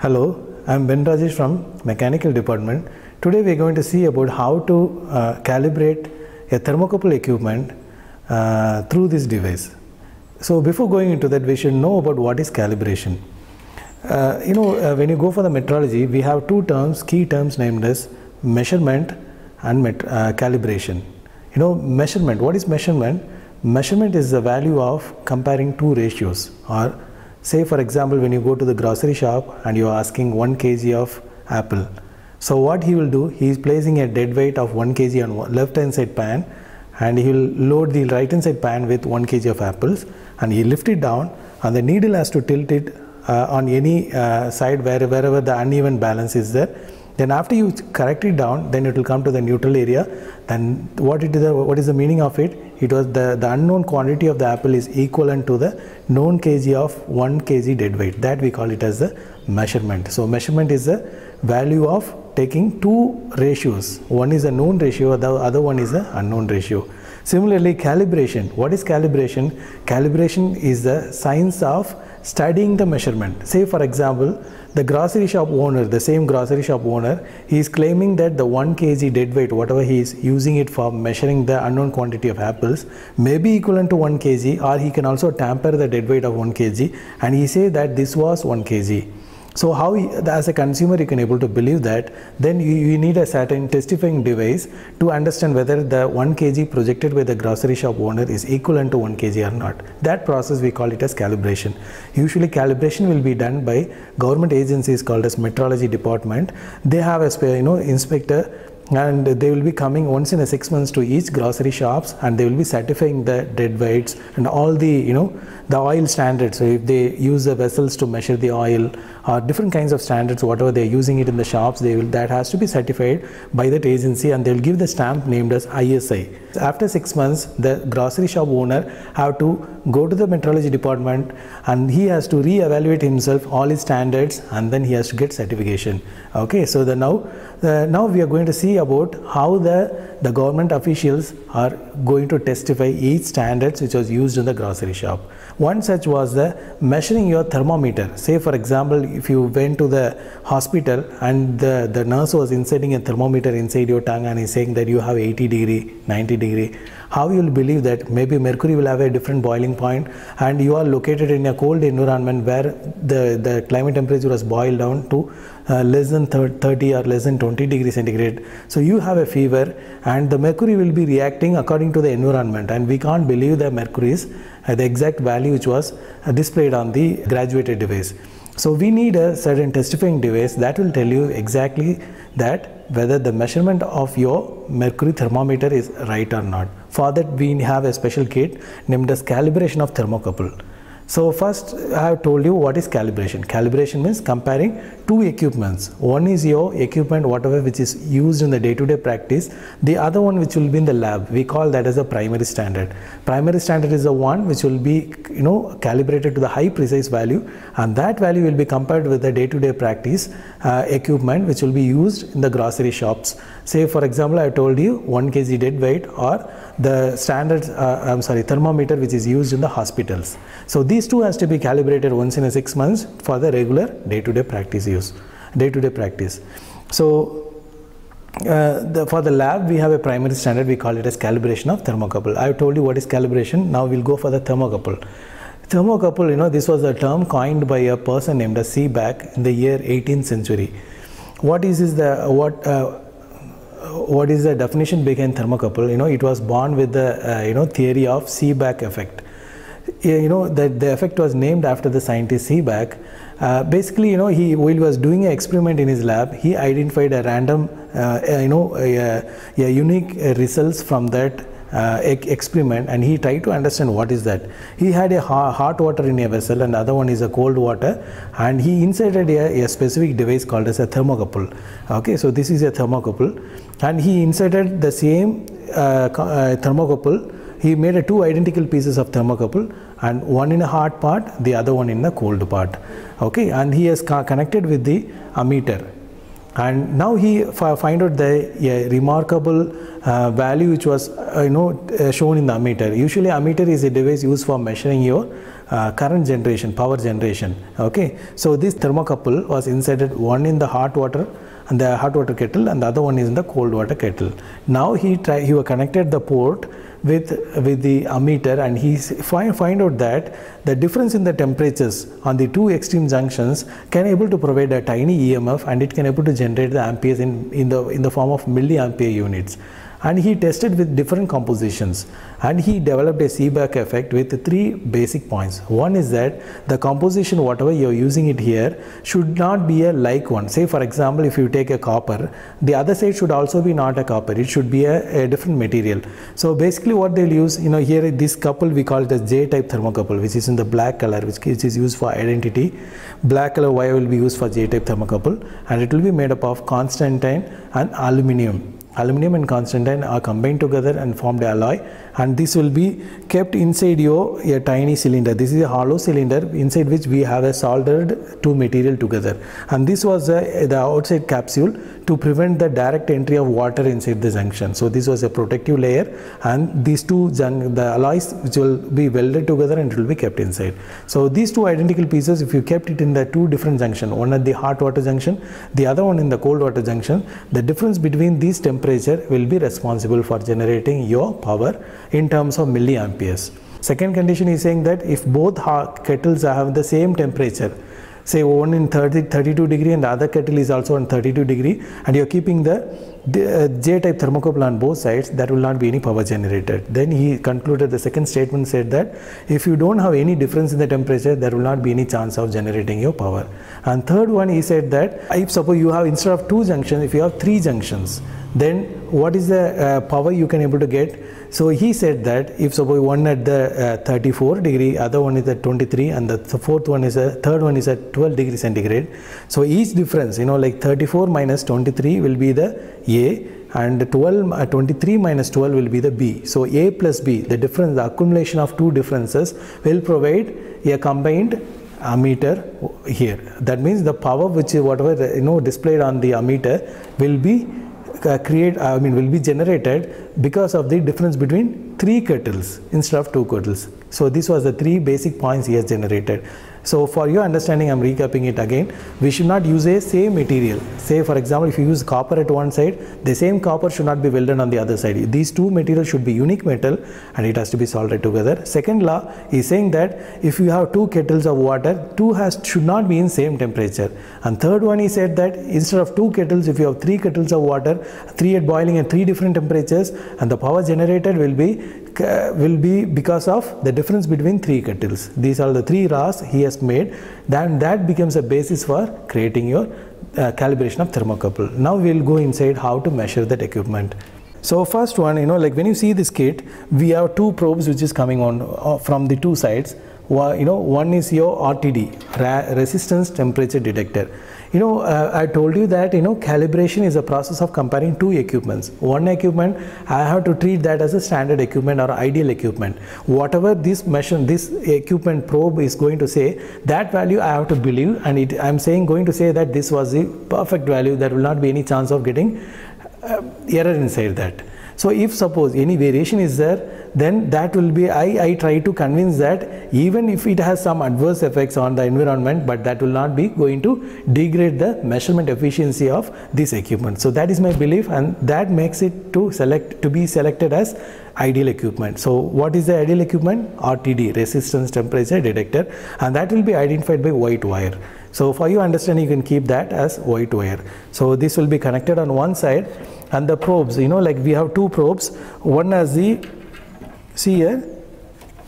Hello, I am Ben Rajesh from Mechanical Department. Today we are going to see about how to calibrate a thermocouple equipment through this device. So before going into that, we should know about what is calibration. When you go for the metrology, we have two terms, key terms named as measurement and calibration. Measurement, what is measurement? Measurement is the value of comparing two ratios, or say for example when you go to the grocery shop and you are asking 1 kg of apple. So what he will do, he is placing a dead weight of 1 kg on left hand side pan, and he will load the right hand side pan with 1 kg of apples, and he lift it down, and the needle has to tilt it on any side wherever the uneven balance is there. Then after you correct it down, then it will come to the neutral area. Then what is the meaning of it? It was the unknown quantity of the apple is equivalent to the known kg of 1 kg dead weight. That we call it as the measurement. So measurement is the value of taking two ratios. One is a known ratio, the other one is an unknown ratio. Similarly, calibration. What is calibration? Calibration is the science of studying the measurement. Say for example, the grocery shop owner, the same grocery shop owner, he is claiming that the 1 kg dead weight, whatever he is using it for measuring the unknown quantity of apples, may be equivalent to 1 kg, or he can also tamper the dead weight of 1 kg, and he say that this was 1 kg. So how as a consumer you can able to believe that? Then you need a certain testifying device to understand whether the 1 kg projected by the grocery shop owner is equivalent to 1 kg or not. That process we call it as calibration. Usually calibration will be done by government agencies called as metrology department. They have a inspector, and they will be coming once in 6 months to each grocery shops, and they will be certifying the dead weights and all the the oil standards. So if they use the vessels to measure the oil or different kinds of standards, whatever they are using it in the shops, that has to be certified by that agency, and they will give the stamp named as ISI. After 6 months, the grocery shop owner have to go to the metrology department, and he has to re-evaluate himself all his standards, and then he has to get certification. Okay, so now we are going to see about how the government officials are going to testify each standards which was used in the grocery shop. One such was the measuring your thermometer. Say for example, if you went to the hospital and the nurse was inserting a thermometer inside your tongue and is saying that you have 80 degree, 90 degree, how you will believe that? Maybe mercury will have a different boiling point, and you are located in a cold environment where the climate temperature was boiled down to less than 30 or less than 20 degrees centigrade. So you have a fever, and the mercury will be reacting according to the environment, and we can't believe the mercury is the exact value which was displayed on the graduated device. So we need a certain testifying device that will tell you exactly that whether the measurement of your mercury thermometer is right or not. For that we have a special kit named as calibration of thermocouple. So first I have told you what is calibration. Calibration means comparing two equipments. One is your equipment, whatever which is used in the day-to-day practice. The other one which will be in the lab. We call that as a primary standard. Primary standard is the one which will be calibrated to the high precise value, and that value will be compared with the day-to-day practice equipment which will be used in the grocery shops. Say for example, I told you 1 kg dead weight, or the standard thermometer which is used in the hospitals. So these two has to be calibrated once in 6 months for the regular day-to-day practice use. So for the lab we have a primary standard, we call it as calibration of thermocouple. I have told you what is calibration. Now we'll go for the thermocouple. Thermocouple, this was a term coined by a person named as Seebeck in the year 18th century. What is the definition behind thermocouple? It was born with the theory of Seebeck effect. The effect was named after the scientist Seebeck. Basically, he was doing an experiment in his lab. He identified a random, unique results from that experiment, and he tried to understand what is that. He had a hot water in a vessel, and the other one is a cold water, and he inserted a specific device called as a thermocouple. Okay, so this is a thermocouple, and he inserted the same thermocouple. He made two identical pieces of thermocouple, and one in a hot part, the other one in the cold part. Okay, and he has connected with the ammeter. And now he find out the remarkable value which was shown in the ammeter. Usually ammeter is a device used for measuring your current generation, power generation. Okay, so this thermocouple was inserted, one in the hot water and the hot water kettle, and the other one is in the cold water kettle. Now he connected the port with the ammeter, and he find out that the difference in the temperatures on the two extreme junctions can able to provide a tiny EMF, and it can able to generate the amperes in the form of milliampere units. And he tested with different compositions, and he developed a Seebeck effect with 3 basic points. One is that the composition, whatever you are using it here, should not be a like one. Say for example, if you take a copper, the other side should also be not a copper, it should be a different material. So basically what they'll use, here this couple we call it as J-type thermocouple, which is in the black color, which is used for identity. Black color wire will be used for J-type thermocouple, and it will be made up of Constantine and aluminum. Aluminum and Constantine are combined together and formed alloy, and this will be kept inside a tiny cylinder. This is a hollow cylinder inside which we have a soldered two material together, and this was the outside capsule to prevent the direct entry of water inside the junction. So this was a protective layer, and these two the alloys which will be welded together and it will be kept inside. So these two identical pieces, if you kept it in the two different junction, one at the hot water junction, the other one in the cold water junction, the difference between these temperature will be responsible for generating your power in terms of milliamperes. Second condition is saying that if both kettles have the same temperature, say one in 32 degree and the other kettle is also on 32 degree, and you are keeping the J-type thermocouple on both sides, there will not be any power generated. Then he concluded, the second statement said that if you don't have any difference in the temperature, there will not be any chance of generating your power. And third one, he said that if suppose you have, instead of 2 junctions, if you have 3 junctions, then what is the power you can able to get? So he said that if suppose one at the 34 degree, other one is at 23, and the third one is at 12 degrees centigrade. So each difference, like 34 minus 23 will be the A, and 23 minus 12 will be the B. So A plus B, the difference, the accumulation of two differences will provide a combined ammeter here. That means the power which is whatever displayed on the ammeter will be will be generated because of the difference between 3 kettles instead of 2 kettles. So this was the 3 basic points he has generated. So for your understanding, I am recapping it again. We should not use a same material. Say for example, if you use copper at one side, the same copper should not be welded on the other side. These two materials should be unique metal, and it has to be soldered together. Second law is saying that if you have 2 kettles of water, should not be in same temperature. And third one, he said that instead of 2 kettles, if you have 3 kettles of water, 3 at boiling at 3 different temperatures, and the power generated will be because of the difference between 3 kettles. These are the 3 laws he has made. Then that becomes a basis for creating your calibration of thermocouple. Now we will go inside how to measure that equipment. So first one, like when you see this kit, we have 2 probes which is coming on from the 2 sides. One is your RTD, resistance temperature detector. I told you that calibration is a process of comparing 2 equipments. One equipment, I have to treat that as a standard equipment or ideal equipment. Whatever this equipment probe is going to say, that value I have to believe, and I am going to say that this was the perfect value. There will not be any chance of getting error inside that. So if suppose any variation is there, then that will be, I try to convince that even if it has some adverse effects on the environment, but that will not be going to degrade the measurement efficiency of this equipment. So that is my belief, and that makes it to be selected as ideal equipment. So what is the ideal equipment? RTD, resistance temperature detector, and that will be identified by white wire. So for your understanding, you can keep that as white wire. So this will be connected on one side, and the probes, like we have 2 probes. One has see here,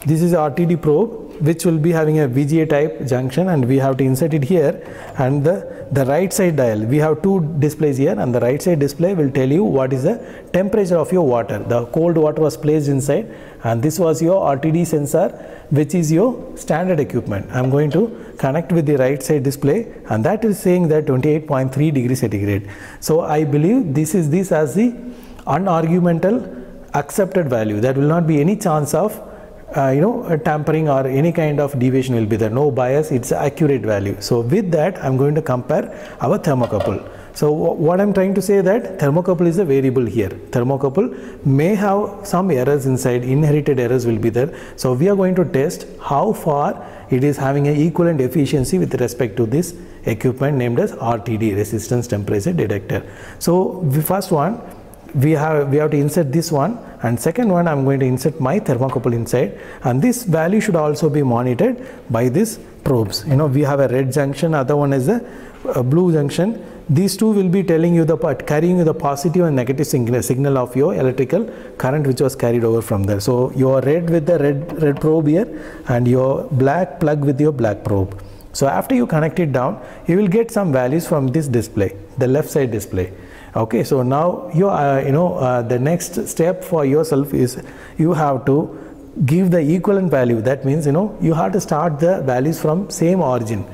this is RTD probe, which will be having a VGA type junction, and we have to insert it here. And the right side dial, we have 2 displays here, and the right side display will tell you what is the temperature of your water. The cold water was placed inside, and this was your RTD sensor, which is your standard equipment. I am going to connect with the right side display, and that is saying that 28.3 degrees centigrade. So I believe this as the unargumentable accepted value. There will not be any chance of tampering or any kind of deviation will be there. No bias, it's an accurate value. So with that, I'm going to compare our thermocouple. So what I'm trying to say that thermocouple is a variable here. Thermocouple may have some errors inside, inherited errors will be there. So we are going to test how far it is having an equivalent efficiency with respect to this equipment named as RTD, resistance temperature detector. So the first one, we have to insert this one, and second one I'm going to insert my thermocouple inside, and this value should also be monitored by these probes. You know, we have a red junction, other one is a blue junction. These two will be telling you carrying you the positive and negative signal of your electrical current which was carried over from there. So your red with the red probe here, and your black plug with your black probe. So after you connect it down, you will get some values from this display, the left side display. Okay, so now the next step for yourself is you have to give the equivalent value. That means, you know, you have to start the values from same origin.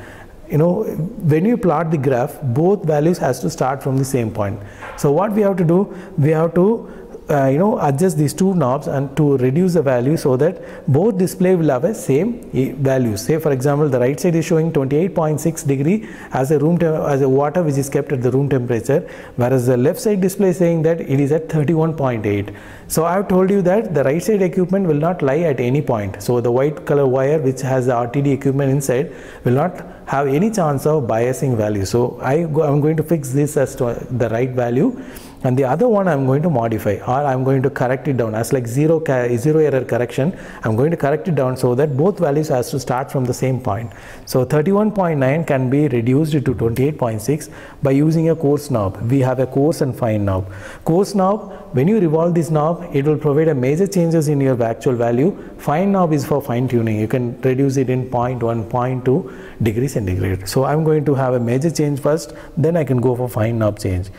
You know, when you plot the graph, both values has to start from the same point. So what we have to do, we have to adjust these two knobs and to reduce the value so that both display will have a same value. Say for example, the right side is showing 28.6 degree as a water which is kept at the room temperature, whereas the left side display is saying that it is at 31.8. So I have told you that the right side equipment will not lie at any point. So the white color wire which has the RTD equipment inside will not have any chance of biasing value. So I'm going to fix this as to the right value, and the other one I'm going to modify, or I'm going to correct it down as like zero error correction. I'm going to correct it down so that both values has to start from the same point. So 31.9 can be reduced to 28.6 by using a coarse knob. We have a coarse and fine knob. Coarse knob, when you revolve this knob, it will provide a major changes in your actual value. Fine knob is for fine tuning. You can reduce it in 0.1, 0.2 degrees centigrade. So I'm going to have a major change first, then I can go for fine knob change.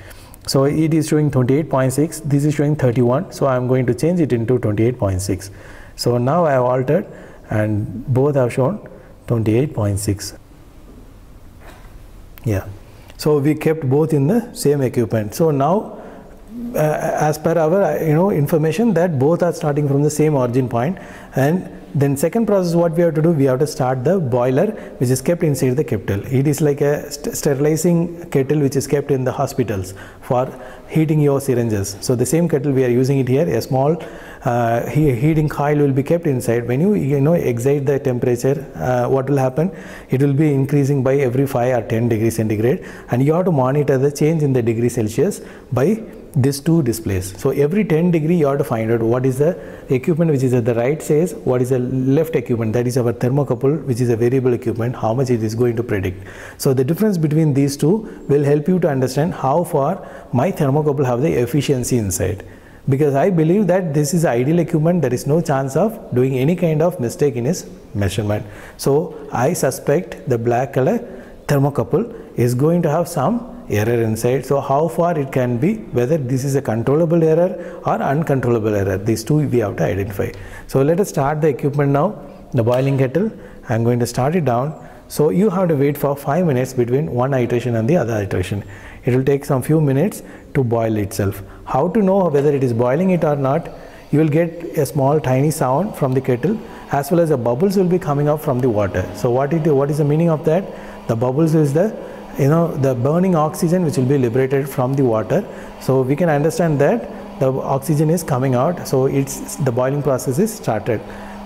So it is showing 28.6, this is showing 31, so I am going to change it into 28.6. So now I have altered and both have shown 28.6. Yeah, so we kept both in the same equipment. So now as per our information that both are starting from the same origin point, and then second process what we have to do, we have to start the boiler which is kept inside the kettle. It is like a sterilizing kettle which is kept in the hospitals for heating your syringes. So the same kettle we are using it here, a small heating coil will be kept inside. When you excite the temperature, what will happen? It will be increasing by every 5 or 10 degrees centigrade, and you have to monitor the change in the degree Celsius by these two displays. So every 10 degree you have to find out what is the equipment which is at the right says, what is the left equipment, that is our thermocouple which is a variable equipment, how much it is going to predict. So the difference between these two will help you to understand how far my thermocouple have the efficiency inside. Because I believe that this is ideal equipment, there is no chance of doing any kind of mistake in its measurement. So I suspect the black color thermocouple is going to have some error inside. So how far it can be, whether this is a controllable error or uncontrollable error, these two we have to identify. So let us start the equipment now. The boiling kettle, I am going to start it down. So you have to wait for 5 minutes between one iteration and the other iteration. It will take some few minutes to boil itself. How to know whether it is boiling it or not? You will get a small tiny sound from the kettle, as well as the bubbles will be coming up from the water. So what is the meaning of that? The bubbles is the burning oxygen which will be liberated from the water. So we can understand that the oxygen is coming out, so the boiling process is started.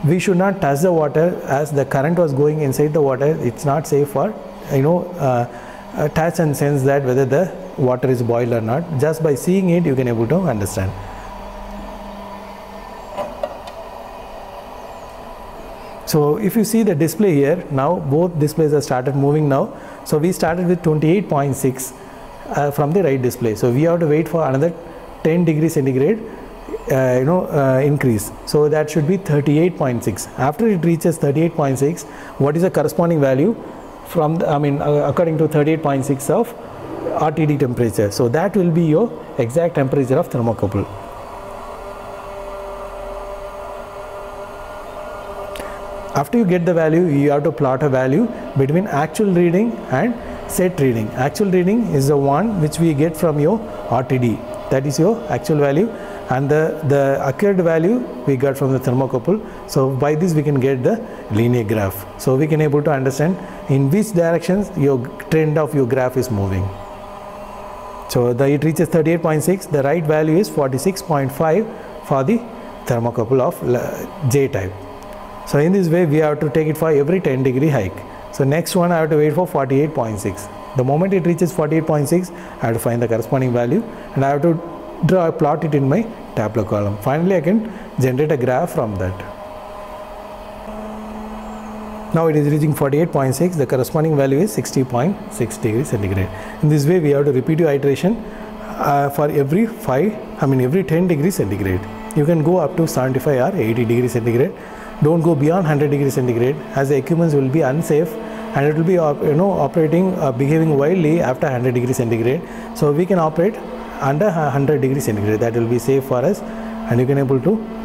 We should not touch the water, as the current was going inside the water. It's not safe for touch and sense that whether the water is boiled or not. Just by seeing it you can able to understand. So if you see the display here, now both displays have started moving now. So we started with 28.6 from the right display. So we have to wait for another 10 degrees centigrade increase. So that should be 38.6. After it reaches 38.6, what is the corresponding value from according to 38.6 of RTD temperature? So that will be your exact temperature of thermocouple. After you get the value, you have to plot a value between actual reading and set reading. Actual reading is the one which we get from your RTD, that is your actual value, and the accurate value we got from the thermocouple. So by this we can get the linear graph. So we can able to understand in which directions your trend of your graph is moving. So it reaches 38.6, the right value is 46.5 for the thermocouple of J type. So in this way we have to take it for every 10 degree hike. So next one I have to wait for 48.6. The moment it reaches 48.6, I have to find the corresponding value and I have to plot it in my Tableau column. Finally I can generate a graph from that. Now it is reaching 48.6, the corresponding value is 60.6 degrees centigrade. In this way we have to repeat your iteration for every 10 degrees centigrade. You can go up to 75 or 80 degrees centigrade. Don't go beyond 100 degrees centigrade, as the equipment will be unsafe and it will be operating behaving wildly after 100 degrees centigrade. So we can operate under 100 degrees centigrade. That will be safe for us, and you can able to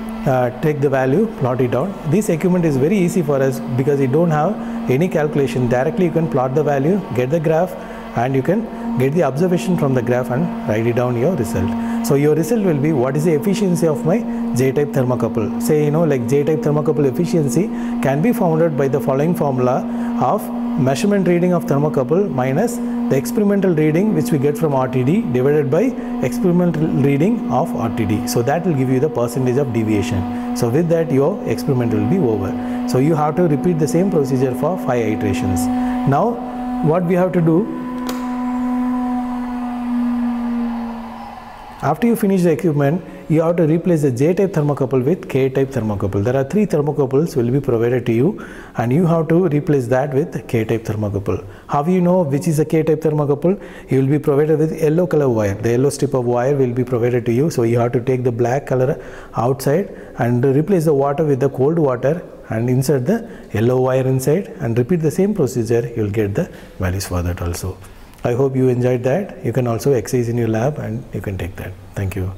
take the value, plot it down. This equipment is very easy for us because it don't have any calculation. Directly you can plot the value, get the graph, and you can get the observation from the graph and write it down your result. So your result will be what is the efficiency of my J-type thermocouple. Say like J-type thermocouple efficiency can be founded by the following formula of measurement reading of thermocouple minus the experimental reading which we get from RTD divided by experimental reading of RTD. So that will give you the percentage of deviation. So with that your experiment will be over. So you have to repeat the same procedure for 5 iterations. Now what we have to do, after you finish the equipment, you have to replace the J-type thermocouple with K-type thermocouple. There are 3 thermocouples will be provided to you and you have to replace that with K-type thermocouple. How you know which is a K-type thermocouple? You will be provided with yellow color wire. The yellow strip of wire will be provided to you. So you have to take the black color outside and replace the water with the cold water and insert the yellow wire inside and repeat the same procedure. You will get the values for that also. I hope you enjoyed that. You can also exercise in your lab and you can take that. Thank you.